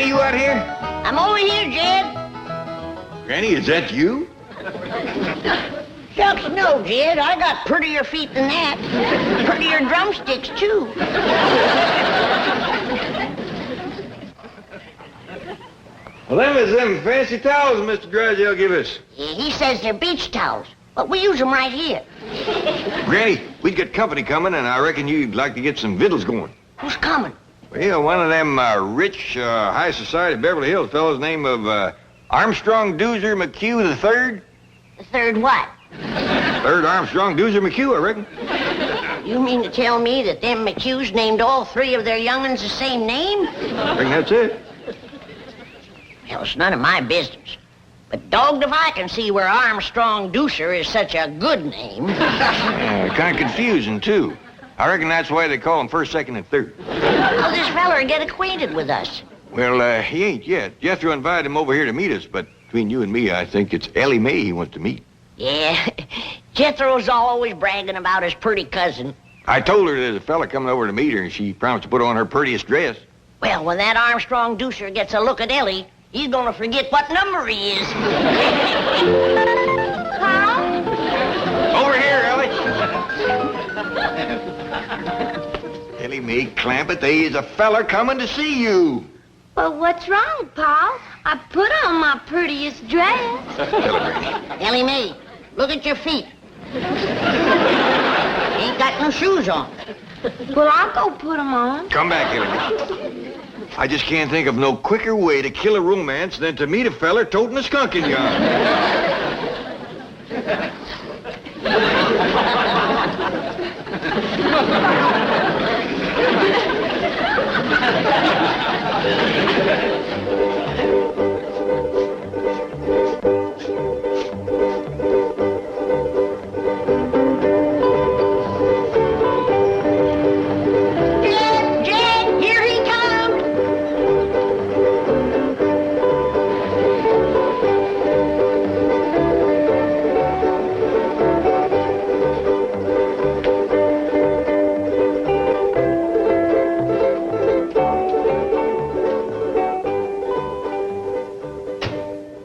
Granny, you out here? I'm over here, Jed. Granny, is that you? Shucks, no, Jed. I got prettier feet than that. Prettier drumsticks, too. Well, them is them fancy towels Mr. Drysdale give us. Yeah, he says they're beach towels, but we use them right here. Granny, we'd got company coming, and I reckon you'd like to get some victuals going. Who's coming? Well, one of them rich, high society Beverly Hills fellows named of Armstrong Doozer McHugh III. The third what? Third Armstrong Doozer McHugh, I reckon. You mean to tell me that them McHughes named all three of their young'uns the same name? I reckon that's it. Well, it's none of my business. But dogged if I can see where Armstrong Doozer is such a good name. Kind of confusing, too. I reckon that's why they call him first, second, and third. How'll this feller get acquainted with us? Well, he ain't yet. Jethro invited him over here to meet us, but between you and me, I think it's Ellie Mae he wants to meet. Yeah, Jethro's always bragging about his pretty cousin. I told her there's a fella coming over to meet her, and she promised to put on her prettiest dress. Well, when that Armstrong Doozer gets a look at Ellie, he's gonna forget what number he is. Carl? Over here, Ellie. Ellie Mae Clampett, there is a fella coming to see you. Well, what's wrong, Paul? I put on my prettiest dress. Ellie Mae, look at your feet. You ain't got no shoes on. Well, I'll go put them on. Come back, Ellie Mae. I just can't think of no quicker way to kill a romance than to meet a feller toting a skunk in your arm.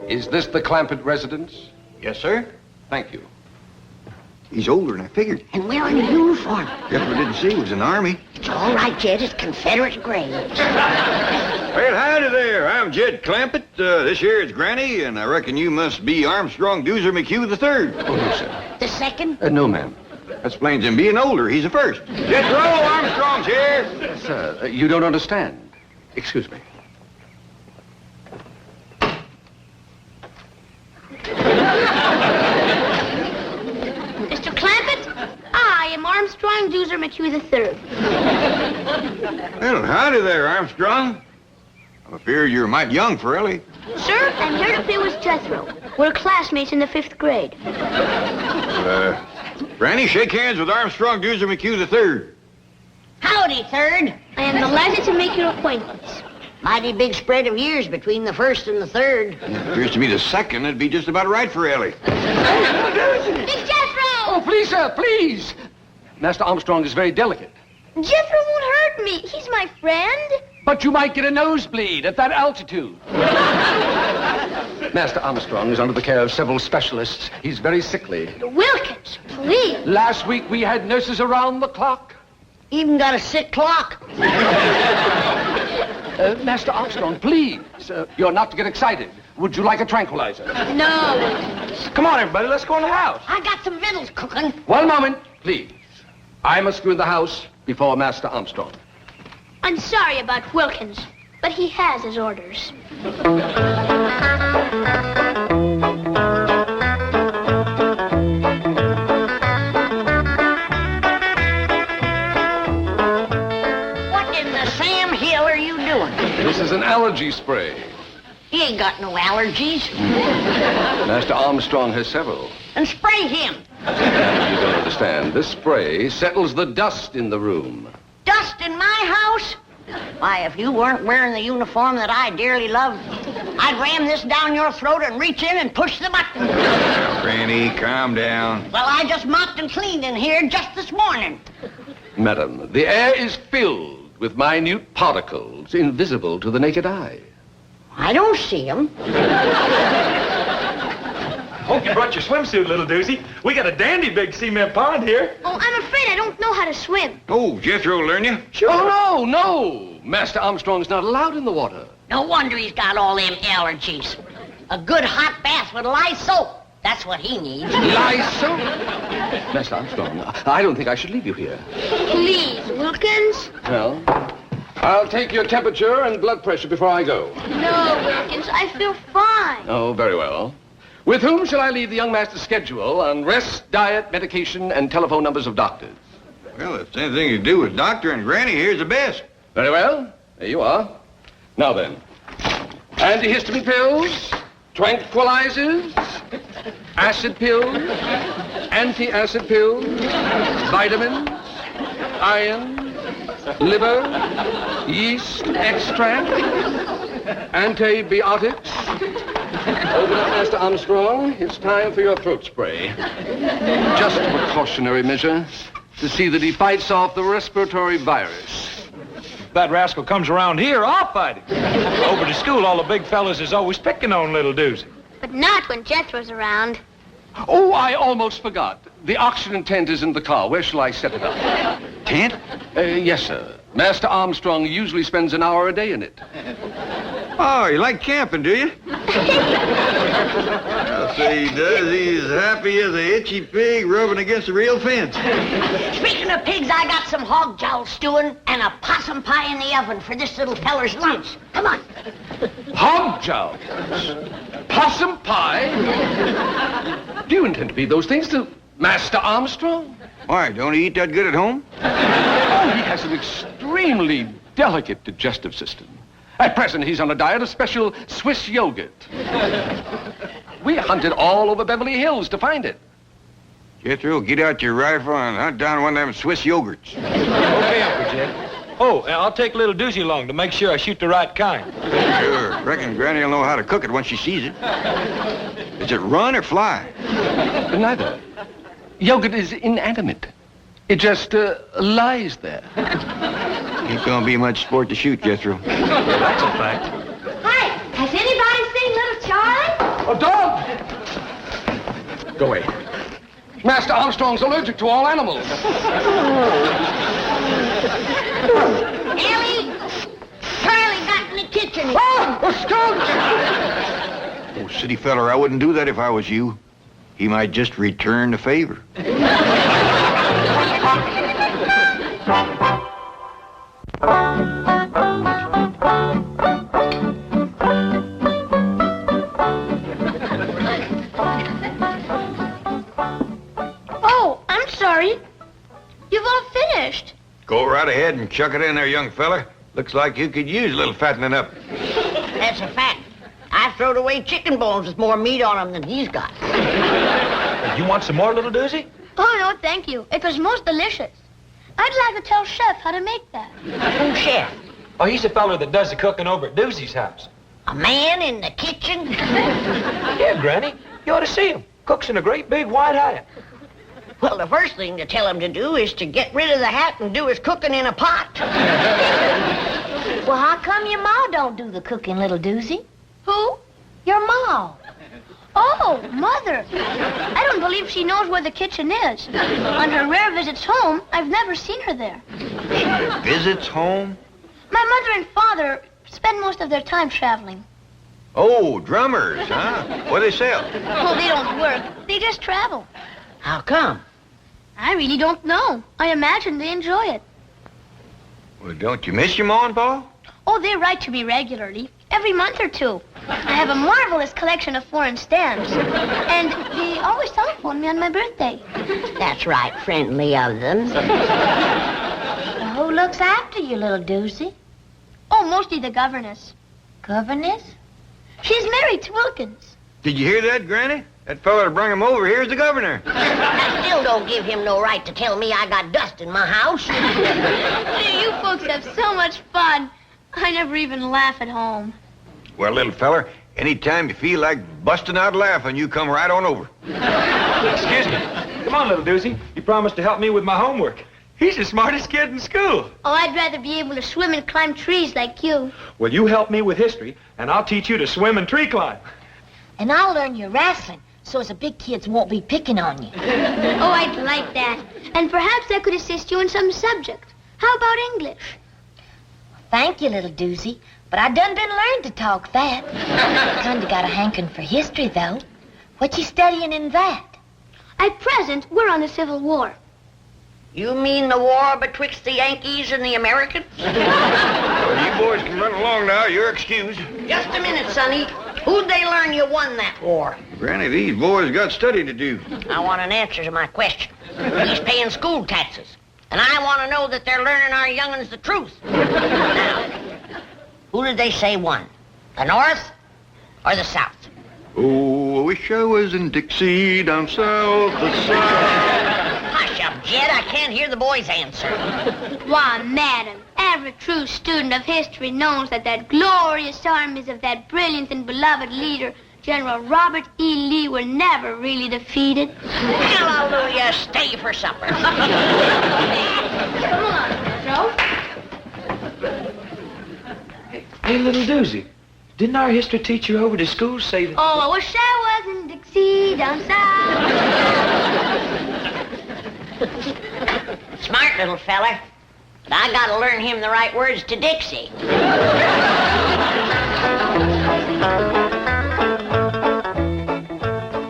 Is this the Clampett residence? Yes, sir. Thank you. He's older than I figured. And wearing a uniform. Jethro didn't see he was in the Army. It's all right, Jed. It's Confederate graves. Well, howdy there. I'm Jed Clampett. This here is Granny, and I reckon you must be Armstrong Doozer McHugh III. Oh, no, sir. The second? No, ma'am. That explains him being older. He's the first. Jethro, Armstrong's here. Sir, you don't understand. Excuse me. Mr. Clampett, I am Armstrong Doozer McHugh III. Well, howdy there, Armstrong. I fear you're mighty young for Ellie. Sir, I'm here to play with Jethro. We're classmates in the 5th grade. Granny, shake hands with Armstrong Doozer McHugh III. Howdy, third. I am delighted to make your acquaintance. Mighty big spread of years between the first and the third. Appears to be the second. It'd be just about right for Ellie. It's Jethro! Oh, please, sir, please. Master Armstrong is very delicate. Jethro won't hurt me. He's my friend. But you might get a nosebleed at that altitude. Master Armstrong is under the care of several specialists. He's very sickly. Wilkins, please. Last week we had nurses around the clock. Even got a sick clock. Master Armstrong, please. You're not to get excited. Would you like a tranquilizer? No. Come on, everybody. Let's go in the house. I got some victuals cooking. One moment, please. I must go in the house before Master Armstrong. I'm sorry about Wilkins, but he has his orders. What in the Sam Hill are you doing? This is an allergy spray. He ain't got no allergies. Master Armstrong has several. And spray him. You don't understand. This spray settles the dust in the room. Dust in my house? Why, if you weren't wearing the uniform that I dearly love, I'd ram this down your throat and reach in and push the button. Now, Granny, calm down. Well, I just mopped and cleaned in here just this morning. Madam, the air is filled with minute particles invisible to the naked eye. I don't see him. Hope you brought your swimsuit, little doozy. We got a dandy big cement pond here. Oh, I'm afraid I don't know how to swim. Oh, Jethro will learn you. Sure. Oh, no. Master Armstrong's not allowed in the water. No wonder he's got all them allergies. A good hot bath with lye soap. That's what he needs. Lysol? Master Armstrong, I don't think I should leave you here. Please, Wilkins. Well, I'll take your temperature and blood pressure before I go. No, Wilkins, I feel fine. Oh, very well. With whom shall I leave the young master's schedule on rest, diet, medication, and telephone numbers of doctors? Well, if it's anything to do with Doctor and Granny, here's the best. Very well. There you are. Now then, antihistamine pills, tranquilizers, acid pills, anti-acid pills, vitamins, iron, liver, yeast extract, antibiotics. Open up, Master Armstrong. It's time for your throat spray. Just a precautionary measure to see that he fights off the respiratory virus. If that rascal comes around here, I'll fight him. Over to school, all the big fellas is always picking on little doozy. But not when Jethro's around. Oh, I almost forgot. The oxygen tent is in the car. Where shall I set it up? Tent? Yes, sir. Master Armstrong usually spends an hour a day in it. Oh, you like camping, do you? I'll say he does. He's happy as a itchy pig rubbing against a real fence. Speaking of pigs, I got some hog jowl stewing and a possum pie in the oven for this little feller's lunch. Come on. Hog jowls. Possum pie. Do you intend to feed those things to Master Armstrong? Why, don't he eat that good at home? Oh, he has an extremely delicate digestive system. At present, he's on a diet of special Swiss yogurt. We hunted all over Beverly Hills to find it. Jethro, get out your rifle and hunt down one of them Swiss yogurts. Okay, Uncle Jed. Oh, and I'll take little doozy along to make sure I shoot the right kind. Sure. Reckon Granny will know how to cook it once she sees it. Does it run or fly? Neither. Yogurt is inanimate. It just lies there. Ain't gonna be much sport to shoot, Jethro. That's a fact. Hi, has anybody seen little Charlie? A dog! Go away. Master Armstrong's allergic to all animals. Ellie, Charlie got in the kitchen. Ah, a skunk! Oh, city feller, I wouldn't do that if I was you. He might just return the favor. Oh, I'm sorry. You've all finished. Go right ahead and chuck it in there, young feller. Looks like you could use a little fattening up. That's a fact. I throwed away chicken bones with more meat on them than he's got. You want some more, little doozy? Oh, no, thank you. It was most delicious. I'd like to tell Chef how to make that. Who, Chef? Oh, he's the fella that does the cooking over at Doozy's house. A man in the kitchen? Yeah, Granny. You ought to see him. Cooks in a great big white hat. Well, the first thing to tell him to do is to get rid of the hat and do his cooking in a pot. Well, how come your ma don't do the cooking, little doozy? Who? Your ma. Oh, Mother. I don't believe she knows where the kitchen is. On her rare visits home, I've never seen her there. Visits home? My mother and father spend most of their time traveling. Oh, drummers, huh? What do they sell? Oh, they don't work. They just travel. How come? I really don't know. I imagine they enjoy it. Well, don't you miss your ma and pa? Oh, they write to me regularly. Every month or two. I have a marvelous collection of foreign stamps. And they always telephone me on my birthday. That's right, friendly of them. Well, who looks after you, little doozy? Oh, mostly the governess. Governess? She's married to Wilkins. Did you hear that, Granny? That fella that brought him over here's the governor. That still don't give him no right to tell me I got dust in my house. You folks have so much fun. I never even laugh at home. Well, little feller, anytime you feel like busting out laughing, you come right on over. Excuse me. Come on, little doozy. You promised to help me with my homework. He's the smartest kid in school. Oh, I'd rather be able to swim and climb trees like you. Well, you help me with history, and I'll teach you to swim and tree climb. And I'll learn you wrestling, so as the big kids won't be picking on you. Oh, I'd like that. And perhaps I could assist you in some subject. How about English? Thank you, little doozy. But I done been learned to talk that. Kinda got a hankering for history, though. What you studying in that? At present, we're on the Civil War. You mean the war betwixt the Yankees and the Americans? Well, you boys can run along now. You're excused. Just a minute, Sonny. Who'd they learn you won that war? Granny, these boys got study to do. I want an answer to my question. He's paying school taxes. And I want to know that they're learning our young'uns the truth. Now, who did they say won? The North or the South? Oh, I wish I was in Dixie down south, the south. Hush up, Jed. I can't hear the boy's answer. Why, madam, every true student of history knows that glorious armies of that brilliant and beloved leader, General Robert E. Lee, were never really defeated. Hallelujah. Stay for supper. Come on, Jethro. Hey, little doozy. Didn't our history teacher over to school say that... Oh, I wish I was in Dixie down south. Smart little feller. But I gotta learn him the right words to Dixie.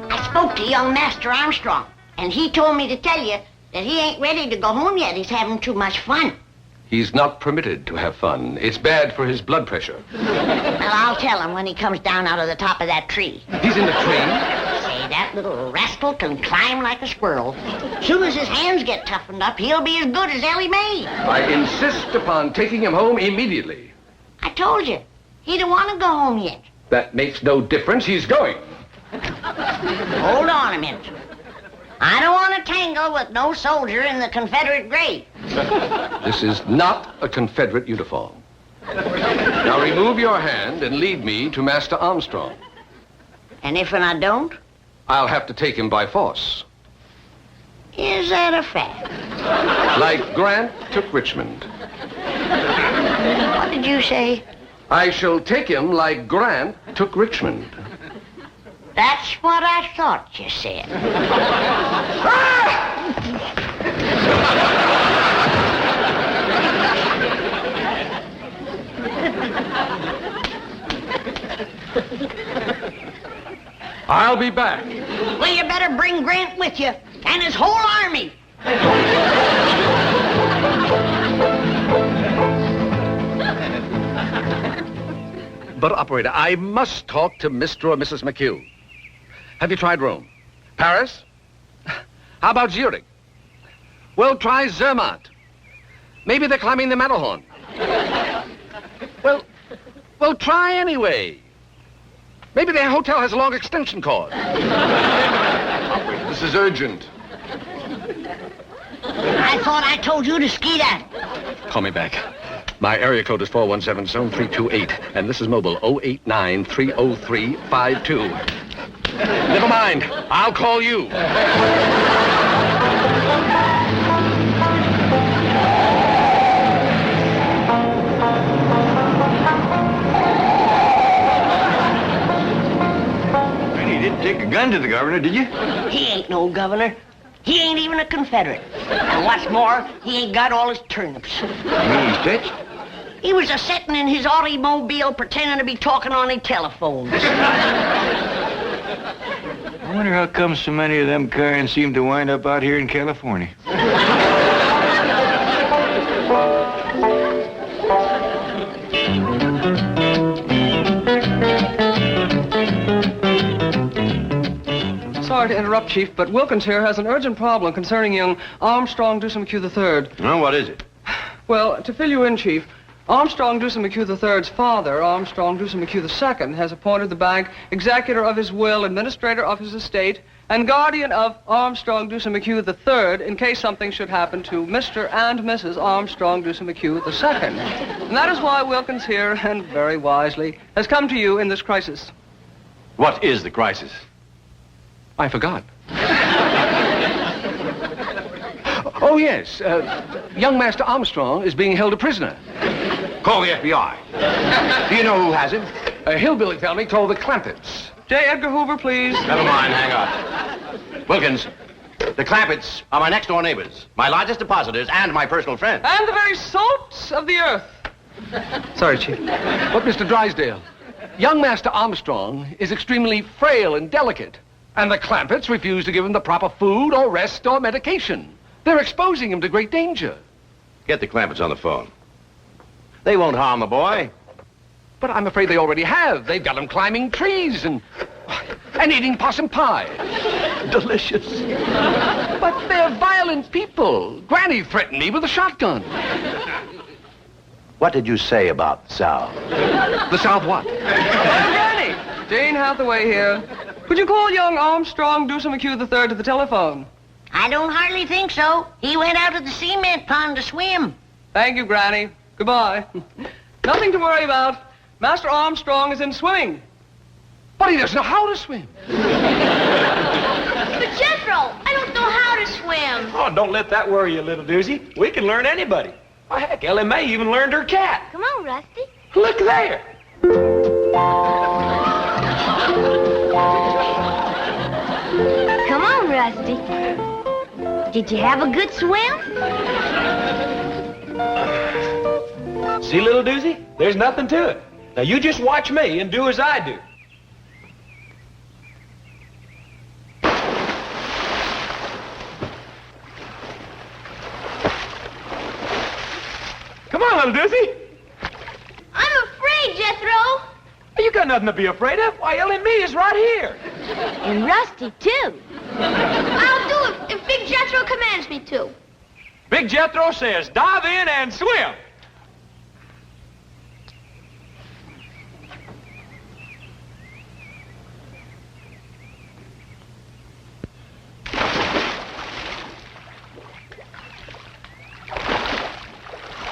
I spoke to young Master Armstrong, and he told me to tell you that he ain't ready to go home yet. He's having too much fun. He's not permitted to have fun. It's bad for his blood pressure. Well, I'll tell him when he comes down out of the top of that tree. He's in the tree? Say, that little rascal can climb like a squirrel. Soon as his hands get toughened up, he'll be as good as Ellie Mae. I insist upon taking him home immediately. I told you, he don't want to go home yet. That makes no difference. He's going. Hold on a minute. I don't want to tangle with no soldier in the Confederate grave. This is not a Confederate uniform. Now remove your hand and lead me to Master Armstrong. And if I don't? I'll have to take him by force. Is that a fact? Like Grant took Richmond. What did you say? I shall take him like Grant took Richmond. That's what I thought you said. I'll be back. Well, you better bring Grant with you, and his whole army. But, operator, I must talk to Mr. or Mrs. McHugh. Have you tried Rome? Paris? How about Zurich? Well, try Zermatt. Maybe they're climbing the Matterhorn. Well, try anyway. Maybe their hotel has a long extension cord. Operator, this is urgent. I thought I told you to ski that. Call me back. My area code is 417 zone 328, and this is mobile 089-303-52. Never mind. I'll call you. You didn't take a gun to the governor, did you? He ain't no governor. He ain't even a Confederate. And what's more, he ain't got all his turnips. You mean he's touched? He was a-setting in his automobile pretending to be talking on a telephone. I wonder how come so many of them kinds seem to wind up out here in California. Sorry to interrupt, Chief, but Wilkins here has an urgent problem concerning young Armstrong Dewson McHugh III. No, what is it? Well, to fill you in, Chief, Armstrong Dewson McHugh III's father, Armstrong Dewson McHugh II, has appointed the bank executor of his will, administrator of his estate, and guardian of Armstrong Dewson McHugh III in case something should happen to Mr. and Mrs. Armstrong Dewson McHugh II. And that is why Wilkins here, and very wisely, has come to you in this crisis. What is the crisis? I forgot. Oh, yes. Young Master Armstrong is being held a prisoner. Call the FBI. Do you know who has him? A hillbilly family called the Clampetts. J. Edgar Hoover, please. Never mind, hang on. Wilkins, the Clampetts are my next-door neighbors, my largest depositors, and my personal friends. And the very salt of the earth. Sorry, Chief. But, Mr. Drysdale, young Master Armstrong is extremely frail and delicate, and the Clampetts refuse to give him the proper food or rest or medication. They're exposing him to great danger. Get the Clampetts on the phone. They won't harm the boy. But I'm afraid they already have. They've got him climbing trees and eating possum pie. Delicious. But they're violent people. Granny threatened me with a shotgun. What did you say about the South? The South what? Granny! Jane Hathaway here. Could you call young Armstrong Deuce McHugh III to the telephone? I don't hardly think so. He went out to the cement pond to swim. Thank you, Granny. Goodbye. Nothing to worry about. Master Armstrong is in swimming. But he doesn't know how to swim. But Jethro, I don't know how to swim. Oh, don't let that worry you, little doozy. We can learn anybody. Why, heck, Ellie Mae even learned her cat. Come on, Rusty. Look there. Come on, Rusty. Did you have a good swim? See, little doozy? There's nothing to it. Now, you just watch me and do as I do. Come on, little doozy. I'm afraid, Jethro. You got nothing to be afraid of. Why, Ellie Mae is right here. And Rusty, too. I'll do it if Big Jethro commands me to. Big Jethro says, dive in and swim.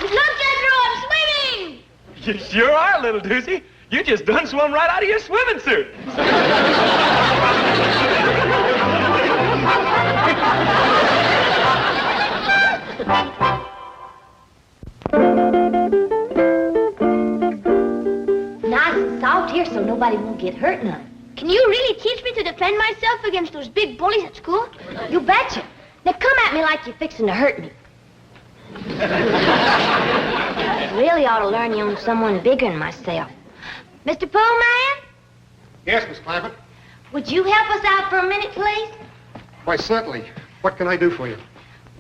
Look, Jethro, I'm swimming! You sure are, little doozy. You just done swum right out of your swimming suit. Nice and soft here so nobody won't get hurt none. Can you really teach me to defend myself against those big bullies at school? You betcha. Now come at me like you're fixing to hurt me. I really ought to learn you on someone bigger than myself. Mr. Pullman, Yes, Miss Clampett. would you help us out for a minute, please? Why, certainly. What can I do for you?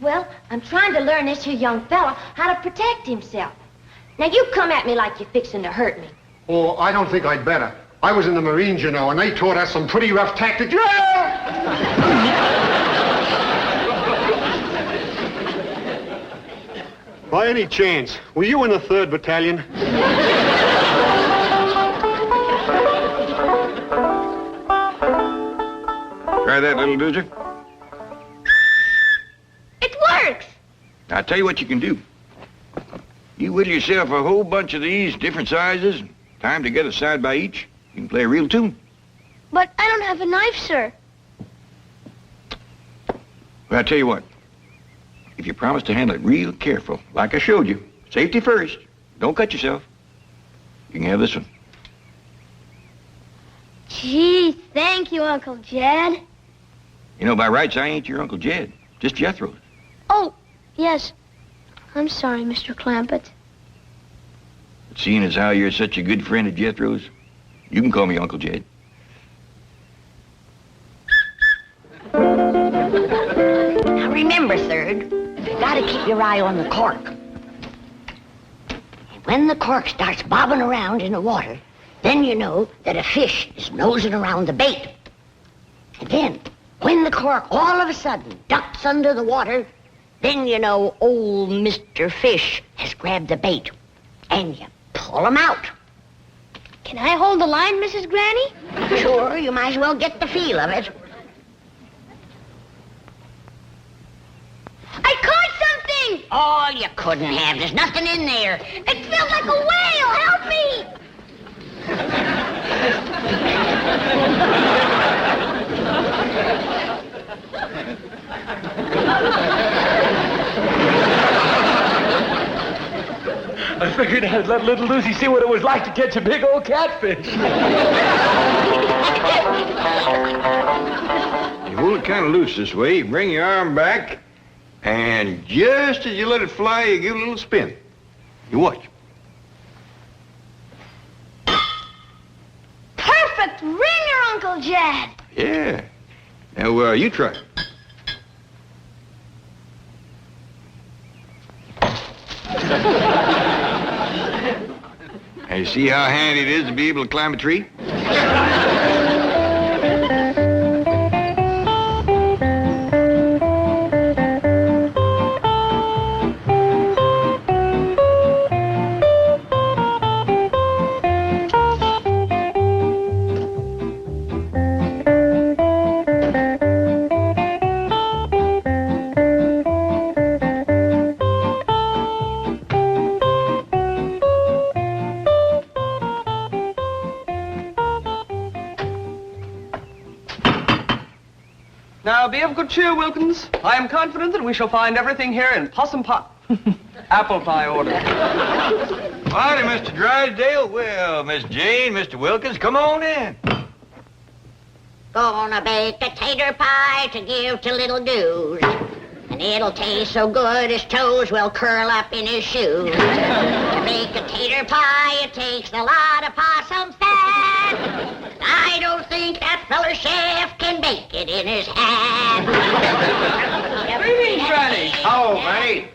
Well, I'm trying to learn this here young fella how to protect himself. Now, you come at me like you're fixing to hurt me. Oh, I don't think I'd better. I was in the Marines, you know, and they taught us some pretty rough tactics. By any chance, were you in the 3rd Battalion? Try that, little doozer. It works! I'll tell you what you can do. You whittle yourself a whole bunch of these, different sizes, tie them together side by each. You can play a real tune. But I don't have a knife, sir. Well, I'll tell you what. If you promise to handle it real careful, like I showed you, safety first, don't cut yourself, you can have this one. Gee, thank you, Uncle Jed. You know, by rights, I ain't your Uncle Jed, just Jethro. Oh, yes. I'm sorry, Mr. Clampett. But seeing as how you're such a good friend of Jethro's, you can call me Uncle Jed. Now remember, Third, you gotta keep your eye on the cork. And when the cork starts bobbing around in the water, then you know that a fish is nosing around the bait. And then, when the cork all of a sudden ducks under the water, then you know old Mr. Fish has grabbed the bait. And you pull him out. Can I hold the line, Mrs. Granny? Sure, you might as well get the feel of it. I caught something! Oh, you couldn't have. There's nothing in there. It felt like a whale! Help me! Figured I'd let little Lucy see what it was like to catch a big old catfish. You hold it kind of loose this way. You bring your arm back, and just as you let it fly, you give it a little spin. You watch. Perfect ringer, Uncle Jed. Yeah. Now, you try it. Now, you see how handy it is to be able to climb a tree? Now, be of good cheer, Wilkins. I am confident that we shall find everything here in possum pie, apple pie order. Howdy, Mr. Drysdale. Well, Miss Jane, Mr. Wilkins, come on in. Gonna bake a tater pie to give to little Goose. And it'll taste so good his toes will curl up in his shoes. To make a tater pie, it takes a lot of possum fat. I don't think that feller chef can bake it in his hat. Greetings, Granny. Oh, Granny.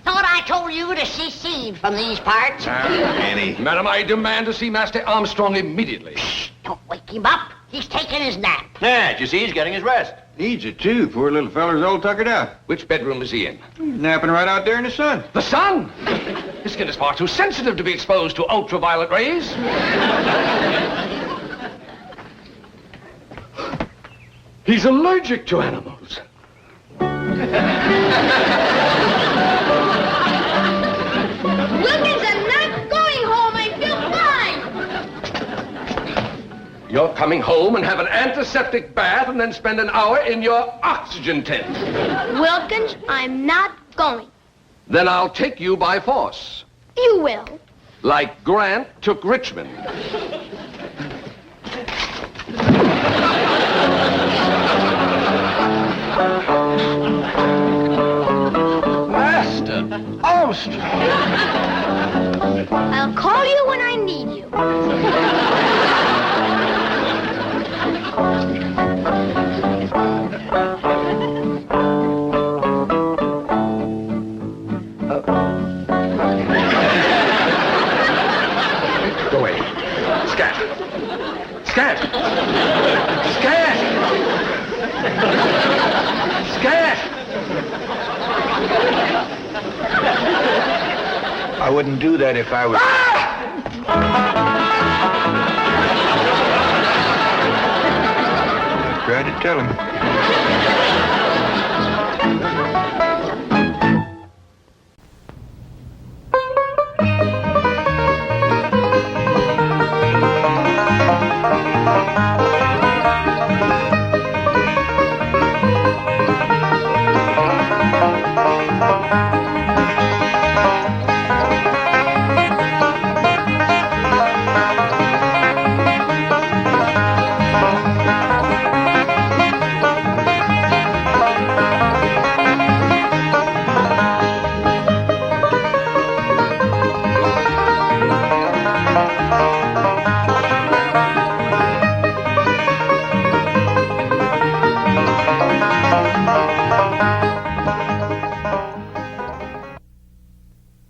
Thought I told you to secede from these parts. Annie. Madam, I demand to see Master Armstrong immediately. Don't wake him up. He's taking his nap. Yeah, you see, he's getting his rest. Needs it, too. Poor little feller's all tuckered out. Which bedroom is he in? He's napping right out there in the sun. The sun! His skin is far too sensitive to be exposed to ultraviolet rays. He's allergic to animals. Wilkins, I'm not going home. I feel fine. You're coming home and have an antiseptic bath and then spend an hour in your oxygen tent. Wilkins, I'm not going. Then I'll take you by force. You will. Like Grant took Richmond. Master Armstrong. I'll call you when I need you. Go away. Scat. Scat. Scat. Scat. I wouldn't do that if I was... I tried to tell him.